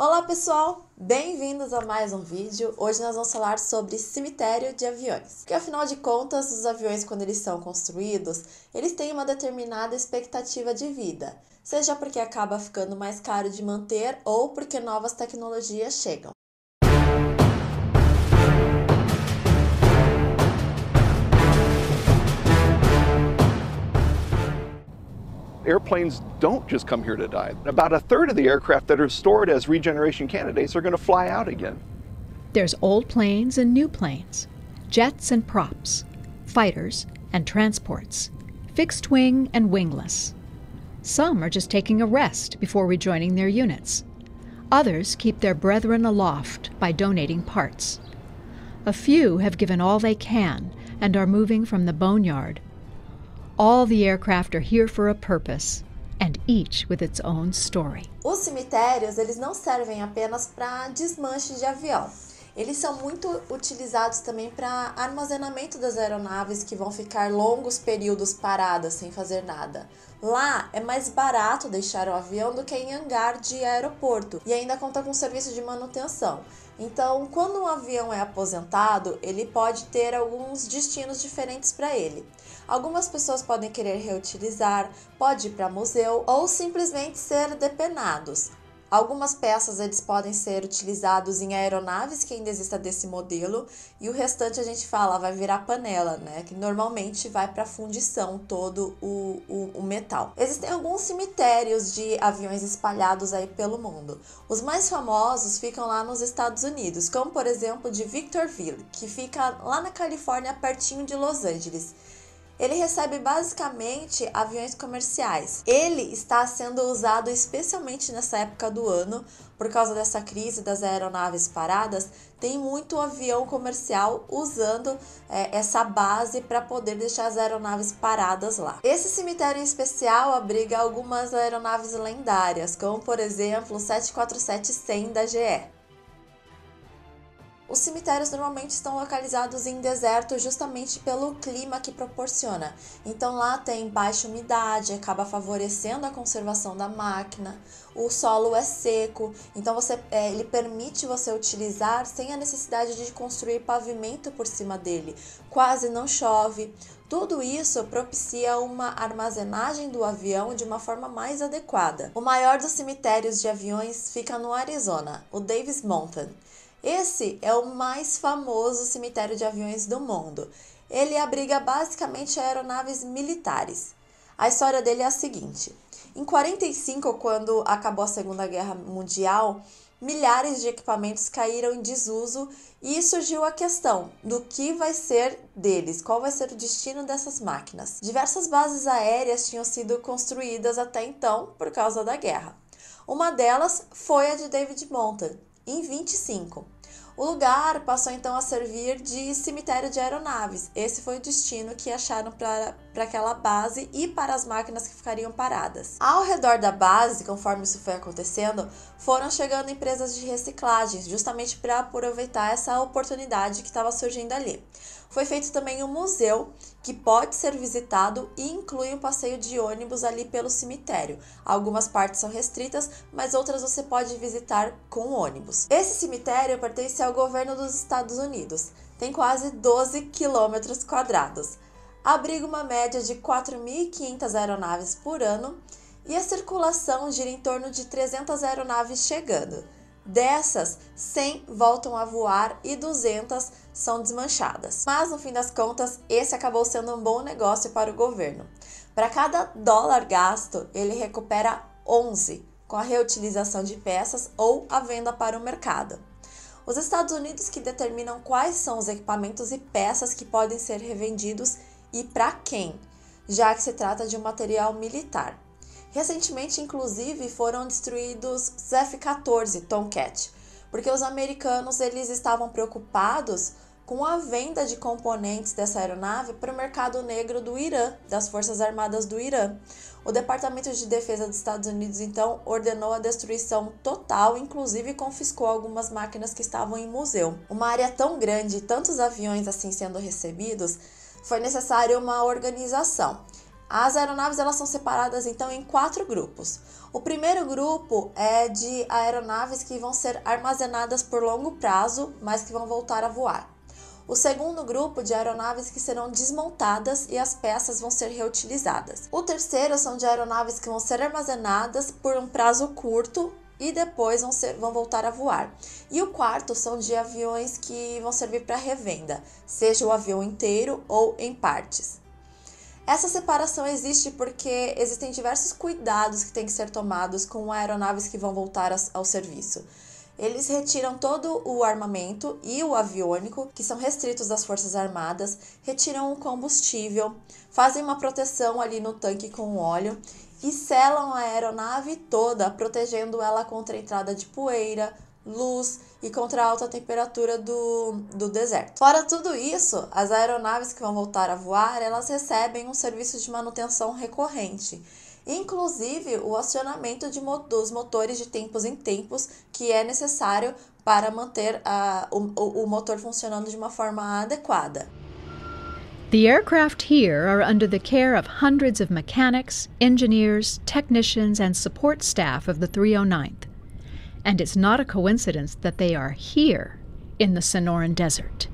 Olá pessoal, bem-vindos a mais um vídeo. Hoje nós vamos falar sobre cemitério de aviões. Porque afinal de contas, os aviões quando eles são construídos, eles têm uma determinada expectativa de vida. Seja porque acaba ficando mais caro de manter ou porque novas tecnologias chegam. Airplanes don't just come here to die. About a third of the aircraft that are stored as regeneration candidates are going to fly out again. There's old planes and new planes, jets and props, fighters and transports, fixed wing and wingless. Some are just taking a rest before rejoining their units. Others keep their brethren aloft by donating parts. A few have given all they can and are moving from the boneyard. All the aircraft are here for a purpose, and each with its own story. Os cemitérios, eles não servem apenas para desmanche de avião. Eles são muito utilizados também para armazenamento das aeronaves que vão ficar longos períodos paradas sem fazer nada. Lá é mais barato deixar o avião do que em hangar de aeroporto e ainda conta com serviço de manutenção. Então, quando um avião é aposentado, ele pode ter alguns destinos diferentes para ele. Algumas pessoas podem querer reutilizar, pode ir para museu ou simplesmente ser depenados. Algumas peças eles podem ser utilizados em aeronaves que ainda exista desse modelo e o restante a gente fala vai virar panela, né? Que normalmente vai para fundição todo o metal. Existem alguns cemitérios de aviões espalhados aí pelo mundo. Os mais famosos ficam lá nos Estados Unidos, como por exemplo de Victorville, que fica lá na Califórnia, pertinho de Los Angeles. Ele recebe basicamente aviões comerciais. Ele está sendo usado especialmente nessa época do ano, por causa dessa crise das aeronaves paradas, tem muito avião comercial usando essa base para poder deixar as aeronaves paradas lá. Esse cemitério em especial abriga algumas aeronaves lendárias, como por exemplo o 747-100 da GE. Os cemitérios normalmente estão localizados em deserto justamente pelo clima que proporciona. Então lá tem baixa umidade, acaba favorecendo a conservação da máquina. O solo é seco, então ele permite você utilizar sem a necessidade de construir pavimento por cima dele. Quase não chove. Tudo isso propicia uma armazenagem do avião de uma forma mais adequada. O maior dos cemitérios de aviões fica no Arizona, o Davis Mountain. Esse é o mais famoso cemitério de aviões do mundo. Ele abriga basicamente aeronaves militares. A história dele é a seguinte: em 1945, quando acabou a Segunda Guerra Mundial, milhares de equipamentos caíram em desuso e surgiu a questão do que vai ser deles, qual vai ser o destino dessas máquinas. Diversas bases aéreas tinham sido construídas até então por causa da guerra. Uma delas foi a de Davis Mountain, em 25. O lugar passou então a servir de cemitério de aeronaves. Esse foi o destino que acharam para aquela base e para as máquinas que ficariam paradas. Ao redor da base, conforme isso foi acontecendo, foram chegando empresas de reciclagem, justamente para aproveitar essa oportunidade que estava surgindo ali. Foi feito também um museu que pode ser visitado e inclui um passeio de ônibus ali pelo cemitério. Algumas partes são restritas, mas outras você pode visitar com ônibus. Esse cemitério pertence ao governo dos Estados Unidos. Tem quase 12 quilômetros quadrados. Abriga uma média de 4.500 aeronaves por ano e a circulação gira em torno de 300 aeronaves chegando. Dessas, 100 voltam a voar e 200 são desmanchadas. Mas, no fim das contas, esse acabou sendo um bom negócio para o governo. Para cada dólar gasto, ele recupera 11 com a reutilização de peças ou a venda para o mercado. Os Estados Unidos que determinam quais são os equipamentos e peças que podem ser revendidos e para quem, já que se trata de um material militar. Recentemente, inclusive, foram destruídos os F-14 Tomcat, porque os americanos eles estavam preocupados com a venda de componentes dessa aeronave para o mercado negro do Irã, das Forças Armadas do Irã. O Departamento de Defesa dos Estados Unidos, então, ordenou a destruição total, inclusive confiscou algumas máquinas que estavam em museu. Uma área tão grande e tantos aviões assim sendo recebidos, foi necessária uma organização. As aeronaves elas são separadas então em 4 grupos. O primeiro grupo é de aeronaves que vão ser armazenadas por longo prazo, mas que vão voltar a voar. O segundo grupo de aeronaves que serão desmontadas e as peças vão ser reutilizadas. O terceiro são de aeronaves que vão ser armazenadas por um prazo curto e depois vão voltar a voar. E o quarto são de aviões que vão servir para revenda, seja o avião inteiro ou em partes. Essa separação existe porque existem diversos cuidados que têm que ser tomados com aeronaves que vão voltar ao serviço. Eles retiram todo o armamento e o aviônico, que são restritos das Forças Armadas, retiram o combustível, fazem uma proteção ali no tanque com óleo e selam a aeronave toda, protegendo ela contra a entrada de poeira, luz e contra a alta temperatura do deserto. Fora tudo isso, as aeronaves que vão voltar a voar, elas recebem um serviço de manutenção recorrente, inclusive o acionamento dos motores de tempos em tempos, que é necessário para manter o motor funcionando de uma forma adequada. The aircraft here are under the care of hundreds of mechanics, engineers, technicians, and support staff of the 309th. And it's not a coincidence that they are here in the Sonoran Desert.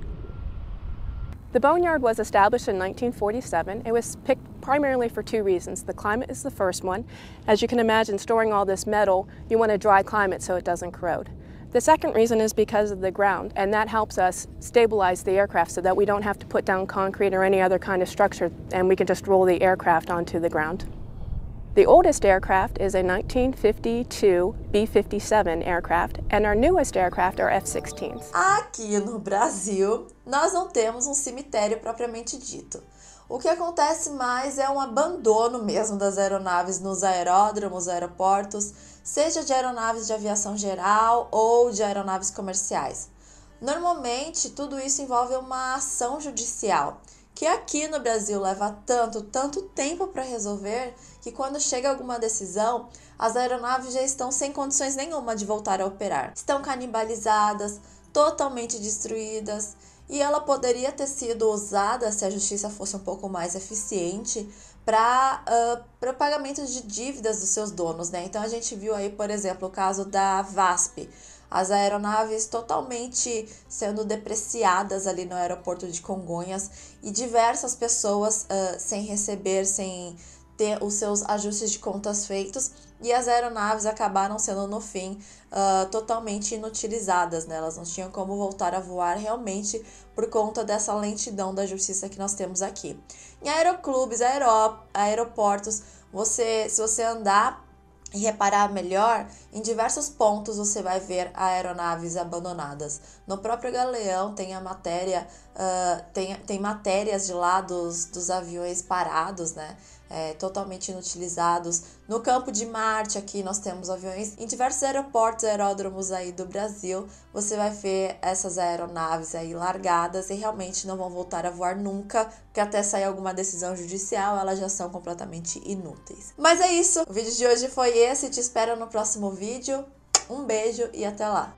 The Boneyard was established in 1947. It was picked primarily for 2 reasons. The climate is the first one. As you can imagine, storing all this metal, you want a dry climate so it doesn't corrode. The second reason is because of the ground, and that helps us stabilize the aircraft so that we don't have to put down concrete or any other kind of structure, and we can just roll the aircraft onto the ground. The oldest aircraft is a 1952 B-57 aircraft, and our newest aircraft are F-16s. Aqui no Brasil, nós não temos um cemitério propriamente dito. O que acontece mais é um abandono mesmo das aeronaves nos aeródromos, aeroportos, seja de aeronaves de aviação geral ou de aeronaves comerciais. Normalmente, tudo isso envolve uma ação judicial, que aqui no Brasil leva tanto tempo para resolver, que quando chega alguma decisão, as aeronaves já estão sem condições nenhuma de voltar a operar. Estão canibalizadas, totalmente destruídas, e ela poderia ter sido usada, se a justiça fosse um pouco mais eficiente, para pagamento de dívidas dos seus donos, né? Então a gente viu aí, por exemplo, o caso da VASP, as aeronaves totalmente sendo depreciadas ali no aeroporto de Congonhas e diversas pessoas sem receber, sem ter os seus ajustes de contas feitos, e as aeronaves acabaram sendo, no fim, totalmente inutilizadas, né? Elas não tinham como voltar a voar realmente por conta dessa lentidão da justiça que nós temos aqui. Em aeroclubes, aeroportos, se você andar e reparar melhor, em diversos pontos você vai ver aeronaves abandonadas. No próprio Galeão tem a matéria, tem matérias de lá dos aviões parados, né? Totalmente inutilizados. No Campo de Marte, aqui nós temos aviões. Em diversos aeroportos, aeródromos aí do Brasil, você vai ver essas aeronaves aí largadas e realmente não vão voltar a voar nunca, porque até sair alguma decisão judicial, elas já são completamente inúteis. Mas é isso, o vídeo de hoje foi esse, te espero no próximo vídeo. Um beijo e até lá!